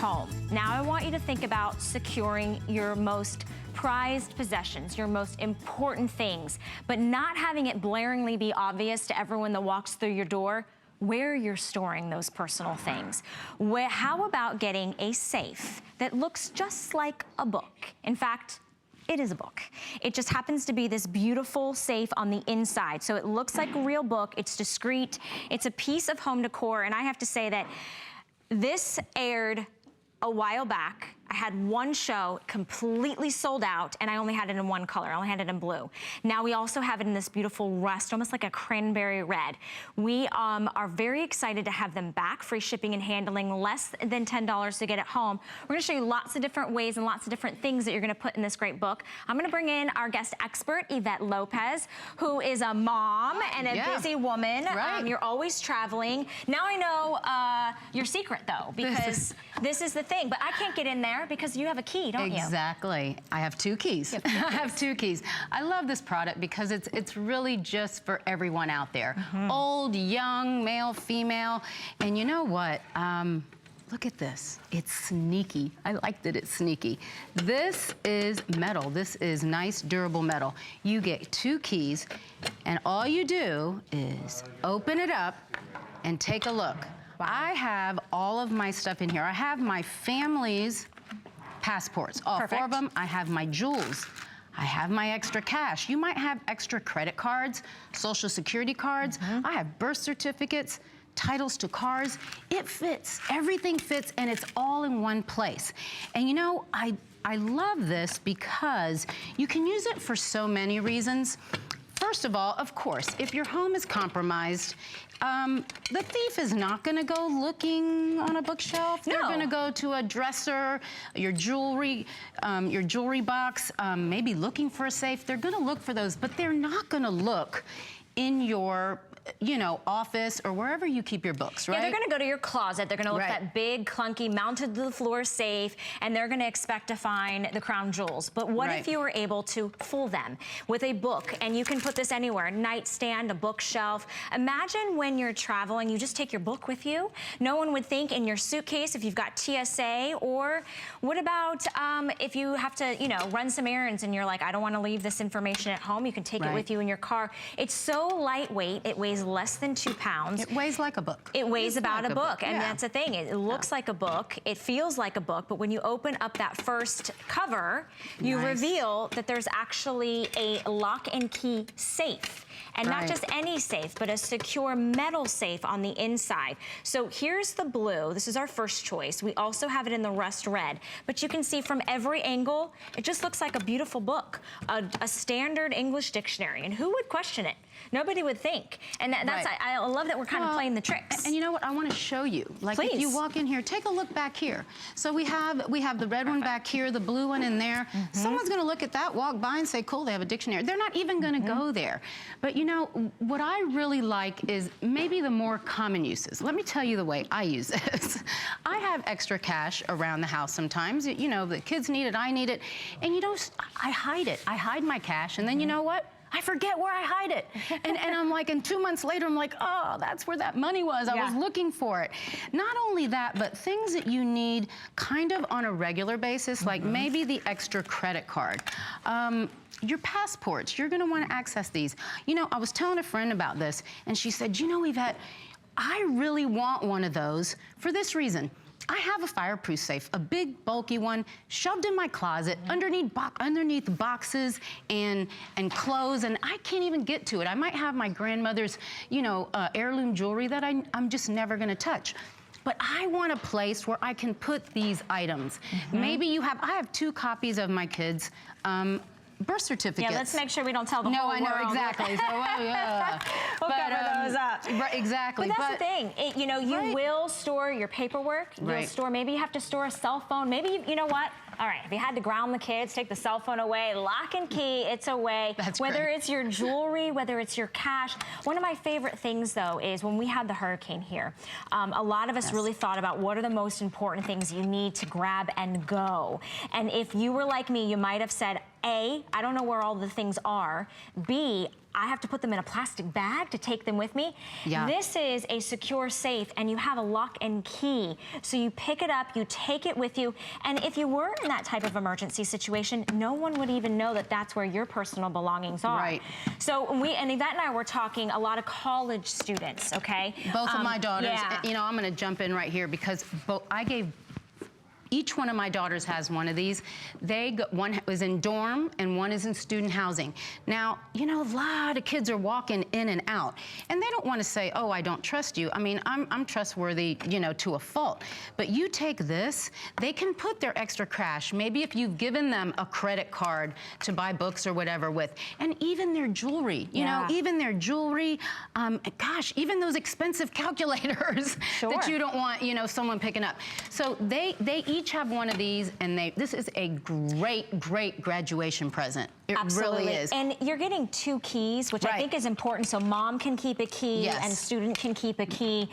home. Now I want you to think about securing your most prized possessions, your most important things, but not having it blaringly be obvious to everyone that walks through your door where you're storing those personal things. How about getting a safe that looks just like a book? In fact, it is a book. It just happens to be this beautiful safe on the inside. So it looks like a real book. It's discreet. It's a piece of home decor. And I have to say that this aired a while back. I had one show completely sold out, and I only had it in one color. I only had it in blue. Now we also have it in this beautiful rust, almost like a cranberry red. We are very excited to have them back. Free shipping and handling, less than $10 to get it home. We're gonna show you lots of different ways and lots of different things that you're gonna put in this great book. I'm gonna bring in our guest expert, Yvette Lopez, who is a mom and a busy woman. Right. You're always traveling. Now I know your secret though, because this is the thing, but I can't get in there because you have a key, don't you? Exactly. I have two keys. I have two keys. I love this product because it's really just for everyone out there. Old, young, male, female. And you know what? Look at this. It's sneaky. I like that it's sneaky. This is metal. This is nice, durable metal. You get two keys, and all you do is open it up and take a look. I have all of my stuff in here. I have my family's passports, all four of them. I have my jewels. I have my extra cash. You might have extra credit cards, social security cards. I have birth certificates, titles to cars. It fits, everything fits, and it's all in one place. And you know, I love this because you can use it for so many reasons. First of all, of course, if your home is compromised, the thief is not gonna go looking on a bookshelf. They're gonna go to a dresser, your jewelry box, maybe looking for a safe. They're gonna look for those, but they're not gonna look in your office or wherever you keep your books, right? Yeah, they're gonna go to your closet. They're gonna look at that big, clunky, mounted to the floor safe, and they're gonna expect to find the crown jewels. But what if you were able to fool them with a book? And you can put this anywhere, a nightstand, a bookshelf. Imagine when you're traveling, you just take your book with you. No one would think in your suitcase if you've got TSA, or what about if you have to, run some errands and you're like, I don't wanna leave this information at home. You can take it with you in your car. It's so lightweight, it weighs less than 2 pounds. It weighs like a book. It weighs about a book, and that's the thing. It looks like a book, it feels like a book, but when you open up that first cover, you reveal that there's actually a lock and key safe. And not just any safe, but a secure metal safe on the inside. So here's the blue. This is our first choice. We also have it in the rust red. But you can see from every angle, it just looks like a beautiful book, a standard English dictionary. And who would question it? Nobody would think. And that's I love that we're kind of playing the tricks. And you know what? I want to show you. Like if you walk in here, take a look back here. So we have the red one back here, the blue one in there. Someone's going to look at that, walk by and say, cool, they have a dictionary. They're not even going to go there. But you know, what I really like is maybe the more common uses. Let me tell you the way I use this. I have extra cash around the house sometimes. You know, the kids need it, I need it. And you know, I hide it. I hide my cash, and then you know what? I forget where I hide it. And I'm like, and 2 months later, I'm like, oh, that's where that money was. I was looking for it. Not only that, but things that you need kind of on a regular basis, like maybe the extra credit card. Your passports, you're gonna wanna access these. You know, I was telling a friend about this, and she said, you know, Yvette, I really want one of those for this reason. I have a fireproof safe, a big bulky one, shoved in my closet, underneath boxes and clothes, and I can't even get to it. I might have my grandmother's, you know, heirloom jewelry that I'm just never gonna touch. But I want a place where I can put these items. Maybe I have 2 copies of my kids' birth certificates. Yeah, let's make sure we don't tell the whole world. No, I know, exactly. So, we'll cover those up. Right, exactly. But that's the thing. You know, you will store your paperwork. You'll store, maybe you have to store a cell phone. Maybe, you know what? All right, if you had to ground the kids, take the cell phone away, lock and key, it's away. Whether it's your jewelry, whether it's your cash. One of my favorite things, though, is when we had the hurricane here, a lot of us really thought about what are the most important things you need to grab and go. And if you were like me, you might have said, A, I don't know where all the things are. B, I have to put them in a plastic bag to take them with me. Yeah. This is a secure safe, and you have a lock and key. So you pick it up, you take it with you, and if you were in that type of emergency situation, no one would even know that that's where your personal belongings are. Right. So and Yvette and I were talking a lot of college students, okay? Both of my daughters, yeah. you know, I'm gonna jump in right here because I gave each one of my daughters has one of these. One was in dorm and one is in student housing. Now, you know, a lot of kids are walking in and out, and they don't want to say, oh, I don't trust you. I mean, I'm trustworthy, you know, to a fault. But you take this, they can put their extra cash, maybe if you've given them a credit card to buy books or whatever with, and even their jewelry, you know, even their jewelry, gosh, even those expensive calculators that you don't want, you know, someone picking up. So they each have one of these, and this is a great graduation present. It Absolutely. really is. And you're getting 2 keys, which I think is important. So mom can keep a key and student can keep a key.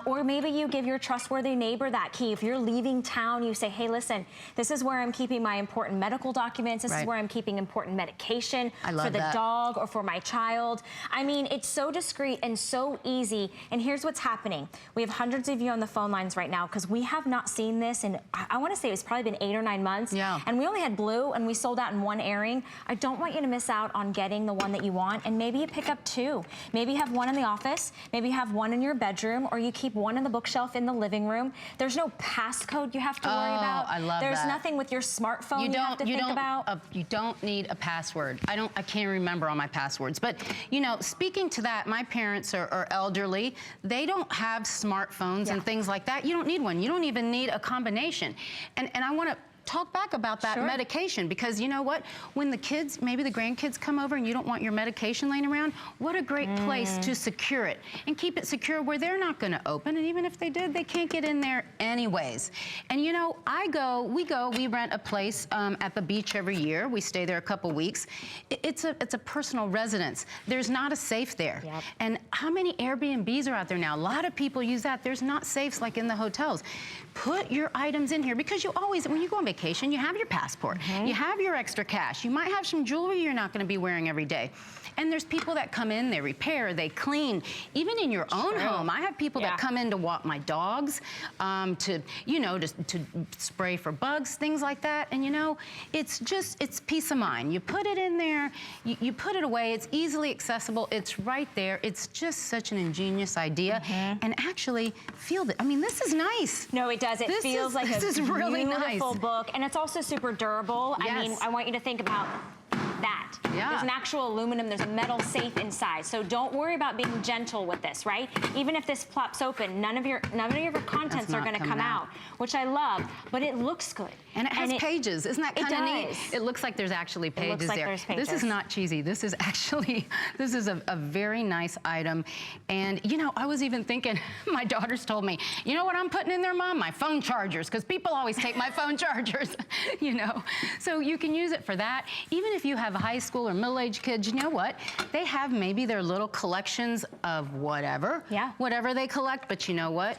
Or maybe you give your trustworthy neighbor that key. If you're leaving town, you say, hey, listen, this is where I'm keeping my important medical documents. This is where I'm keeping important medication for the dog or for my child. I mean, it's so discreet and so easy. And here's what's happening. We have hundreds of you on the phone lines right now because we have not seen this in, I want to say it's probably been 8 or 9 months. Yeah. And we only had blue and we sold out in 1 airing. I don't want you to miss out on getting the one that you want, and maybe you pick up 2. Maybe you have one in the office, maybe you have one in your bedroom, or you keep one in the bookshelf in the living room. There's no passcode you have to worry about. I love There's that. nothing with your smartphone you have to think about. You don't need a password. I can't remember all my passwords. But, you know, speaking to that, my parents are elderly. They don't have smartphones and things like that. You don't need one. You don't even need a combination. And I want to talk back about that medication, because you know what? When the kids, maybe the grandkids come over and you don't want your medication laying around, what a great place to secure it and keep it secure where they're not going to open, and even if they did, they can't get in there anyways. And you know, we rent a place at the beach every year. We stay there a couple weeks. It's a personal residence. There's not a safe there. And how many Airbnbs are out there now? A lot of people use that. There's not safes like in the hotels. Put your items in here, because you always, when you go on vacation, you have your passport, you have your extra cash, you might have some jewelry you're not going to be wearing every day. And there's people that come in, they repair, they clean. Even in your own home, I have people that come in to walk my dogs, to, you know, to spray for bugs, things like that. And you know, it's peace of mind. You put it in there, you put it away, it's easily accessible, it's right there. It's just such an ingenious idea. And actually, feel that, I mean, this is nice. No, it does. It feels like a really beautiful book. And it's also super durable. Yes. I mean, I want you to think about that. There's an actual aluminum, there's a metal safe inside. So don't worry about being gentle with this, right? Even if this plops open, none of your contents are gonna come out, which I love, but it looks good. And it has pages. Isn't that kind of neat? It looks like there's actually pages there. There's pages. This is not cheesy. This is actually, this is a very nice item. And you know, I was even thinking, my daughters told me, you know what I'm putting in there, Mom? My phone chargers, because people always take my phone chargers, you know? So you can use it for that. Even if you have high school or middle-aged kids, you know what? They have maybe their little collections of whatever, whatever they collect, but you know what?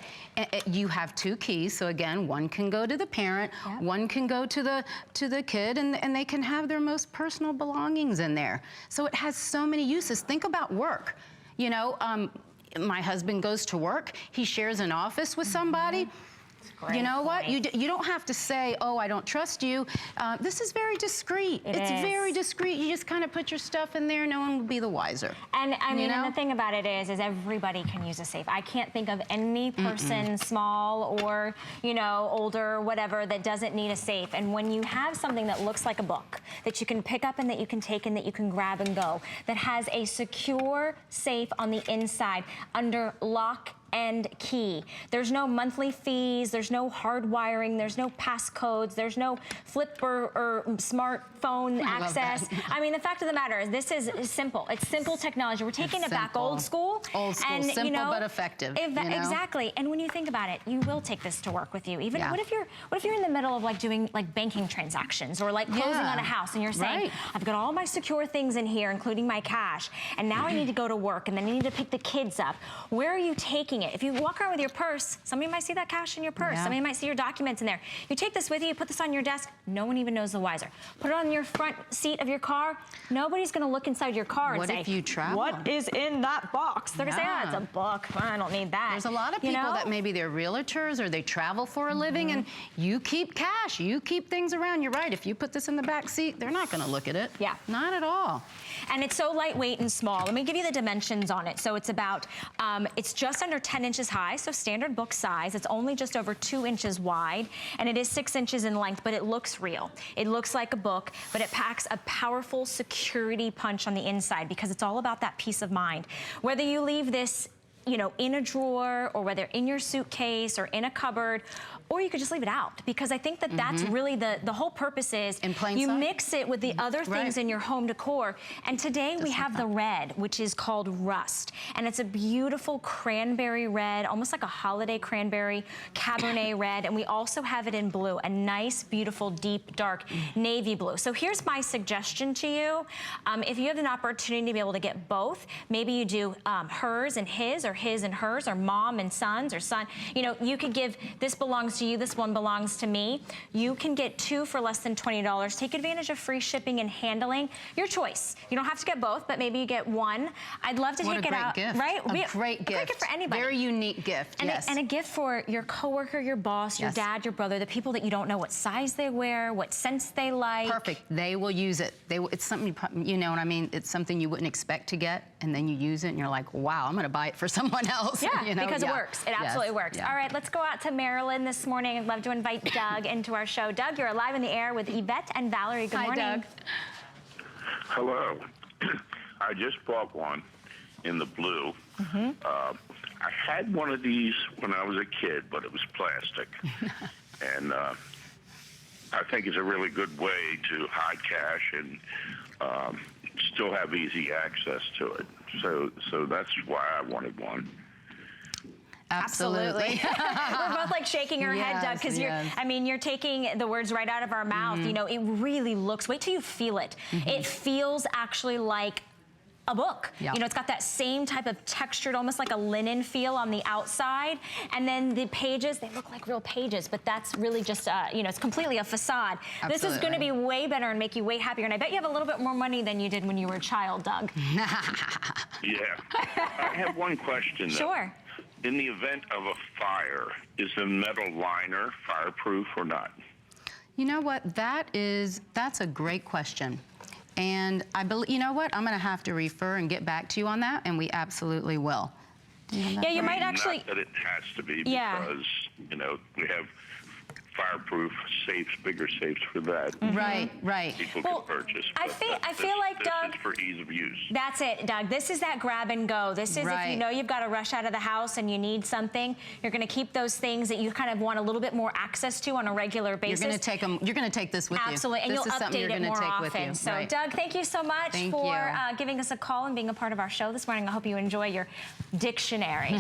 You have 2 keys, so again, one can go to the parent, one can go to the kid, and they can have their most personal belongings in there. So it has so many uses. Think about work. You know, my husband goes to work, he shares an office with somebody. You know what? You don't have to say, oh, I don't trust you. This is very discreet. It's very discreet. You just kind of put your stuff in there. No one will be the wiser. And I mean, and the thing about it is everybody can use a safe. I can't think of any person, small or, you know, older, whatever, that doesn't need a safe. And when you have something that looks like a book that you can pick up and that you can take and that you can grab and go, that has a secure safe on the inside under lock and key. There's no monthly fees, there's no hard wiring, there's no passcodes, there's no flip or smartphone access. I mean, the fact of the matter is this is simple. It's simple technology. We're taking it back old school. Old school, and, simple you know, but effective. Exactly. And when you think about it, you will take this to work with you. Even what if you're in the middle of like doing like banking transactions or like closing on a house and you're saying, I've got all my secure things in here, including my cash, and now I need to go to work and then I need to pick the kids up. Where are you taking it? it. If you walk around with your purse, somebody might see that cash in your purse. Yeah. Somebody might see your documents in there. You take this with you, put this on your desk, no one even knows the wiser. Put it on your front seat of your car, nobody's gonna look inside your car and say, what if you travel? what is in that box? They're gonna say, ah, it's a book, I don't need that. There's a lot of people that maybe they're realtors or they travel for a living, and you keep cash, you keep things around. You're right, if you put this in the back seat, they're not gonna look at it. Yeah. Not at all. And it's so lightweight and small. Let me give you the dimensions on it. So it's about, it's just under 10 inches high, so standard book size. It's only just over 2 inches wide, and it is 6 inches in length, but it looks real. It looks like a book, but it packs a powerful security punch on the inside because it's all about that peace of mind. Whether you leave this, you know, in a drawer, or whether in your suitcase or in a cupboard, or you could just leave it out, because I think that that's really the whole purpose is in plain you sight. mix it with the other things in your home decor. And today we have the red, which is called Rust. And it's a beautiful cranberry red, almost like a holiday cranberry, Cabernet red. And we also have it in blue, a nice, beautiful, deep, dark navy blue. So here's my suggestion to you. If you have an opportunity to be able to get both, maybe you do hers and his and hers, or mom and sons, or son. You know, you could give, this belongs to you, this one belongs to me. You can get 2 for less than $20. Take advantage of free shipping and handling. Your choice. You don't have to get both, but maybe you get one. I'd love to take it out. Gift. Right? A great gift. Great gift for anybody. Very unique gift, and yes. And a gift for your coworker, your boss, your dad, your brother, the people that you don't know what size they wear, what scents they like. Perfect. They will use it. It's something, you know what I mean? It's something you wouldn't expect to get, and then you use it, and you're like, wow, I'm going to buy it for someone else. Yeah, you know? because it works. It absolutely works. Yeah. All right, let's go out to Maryland this morning. I'd love to invite Doug into our show. Doug, you're live in the air with Yvette and Valerie. Good morning. Doug. Hello. I just bought one in the blue. I had one of these when I was a kid, but it was plastic. And I think it's a really good way to hide cash and still have easy access to it. So that's why I wanted one. Absolutely. We're both like shaking our head, Doug, because you're taking the words right out of our mouth. You know, it really looks, wait till you feel it. It feels actually like a book. You know, it's got that same type of textured, almost like a linen feel on the outside. And then the pages, they look like real pages, but that's really just, you know, it's completely a facade. Absolutely. This is gonna be way better and make you way happier. And I bet you have a little bit more money than you did when you were a child, Doug. Yeah. I have one question, though. Sure. In the event of a fire, is the metal liner fireproof or not? You know what? That's a great question. And I believe, you know what? I'm going to have to refer and get back to you on that, and we absolutely will. Yeah, you might actually. Not that it has to be, because, you know, we have fireproof safes, bigger safes for that. Right. People can purchase. I feel like, Doug, this is for ease of use. That's it, Doug. This is that grab and go. This is if you know you've got to rush out of the house and you need something, you're going to keep those things that you kind of want a little bit more access to on a regular basis. You're going to take this with you. Absolutely, and you'll update it more often. So, Doug, thank you so much for giving us a call and being a part of our show this morning. I hope you enjoy your dictionary.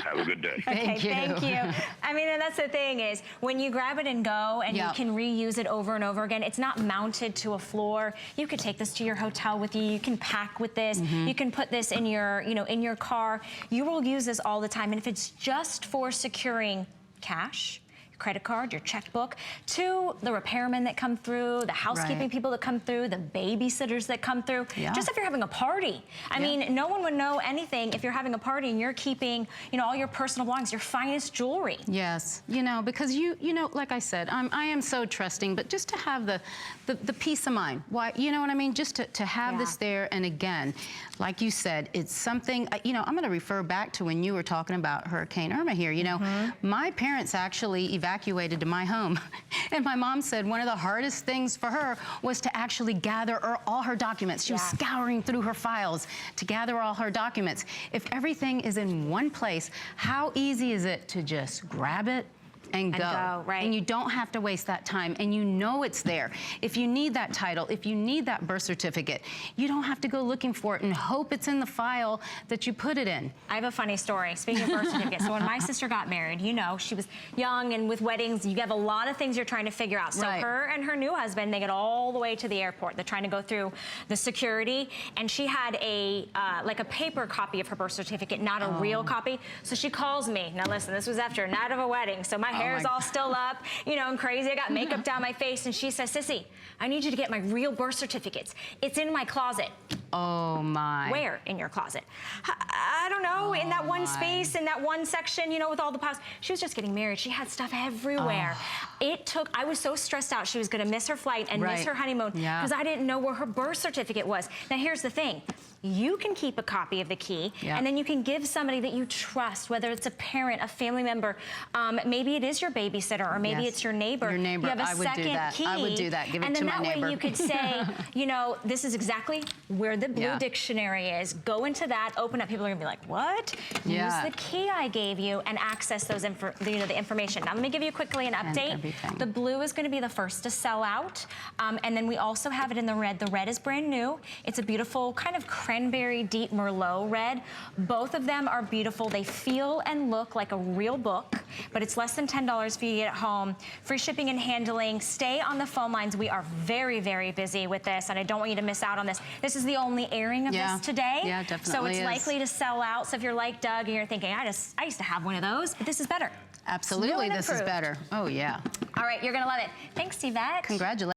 Have a good day. Thank you. I mean, and that's the thing is, when you grab it and go, and you can reuse it over and over again, it's not mounted to a floor. You could take this to your hotel with you. You can pack with this. You can put this in your, in your car. You will use this all the time. And if it's just for securing cash, credit card, your checkbook, to the repairmen that come through, the housekeeping people that come through, the babysitters that come through. Just if you're having a party. I mean, no one would know anything if you're having a party and you're keeping, all your personal belongings, your finest jewelry. Yes, because you know, like I said, I am so trusting, but just to have the peace of mind. Why, you know what I mean? Just to have this there, and again, like you said, it's something, I'm going to refer back to when you were talking about Hurricane Irma here. My parents actually evacuated to my home, and my mom said one of the hardest things for her was to actually gather all her documents. She was scouring through her files to gather all her documents. If everything is in one place, how easy is it to just grab it and go. Right. And you don't have to waste that time, and you know it's there. If you need that title, if you need that birth certificate, you don't have to go looking for it and hope it's in the file that you put it in. I have a funny story. Speaking of birth certificates, so when my sister got married, you know, she was young, and with weddings, you have a lot of things you're trying to figure out. So her and her new husband, they get all the way to the airport. They're trying to go through the security, and she had a like a paper copy of her birth certificate, not a real copy. So she calls me. Now listen, this was after a night of a wedding, so my hair is all still up, you know, and crazy. I got makeup down my face, and she says, "Sissy, I need you to get my real birth certificates. It's in my closet." Oh my. Where in your closet? I don't know, in that one space, in that one section, you know, with all the piles. She was just getting married. She had stuff everywhere. I was so stressed out she was gonna miss her flight and miss her honeymoon because I didn't know where her birth certificate was. Now here's the thing. You can keep a copy of the key, and then you can give somebody that you trust, whether it's a parent, a family member, maybe it is your babysitter, or maybe it's your neighbor. Your neighbor, you have a second key. I would do that. Give it to my neighbor. And then that way you could say, you know, this is exactly where the blue dictionary is. Go into that, open up. People are gonna be like, what? Use the key I gave you and access those the information. Now let me give you quickly an update. The blue is gonna be the first to sell out. And then we also have it in the red. The red is brand new. It's a beautiful kind of cranberry deep Merlot red. Both of them are beautiful. They feel and look like a real book, but it's less than $10 for you to get at home. Free shipping and handling. Stay on the phone lines. We are very, very busy with this, and I don't want you to miss out on this. This is the only airing of this today. Yeah, definitely. So it's likely to sell out. So if you're like Doug and you're thinking, I used to have one of those, but this is better. Absolutely, this is better. Oh yeah. All right, you're gonna love it. Thanks, Yvette. Congratulations.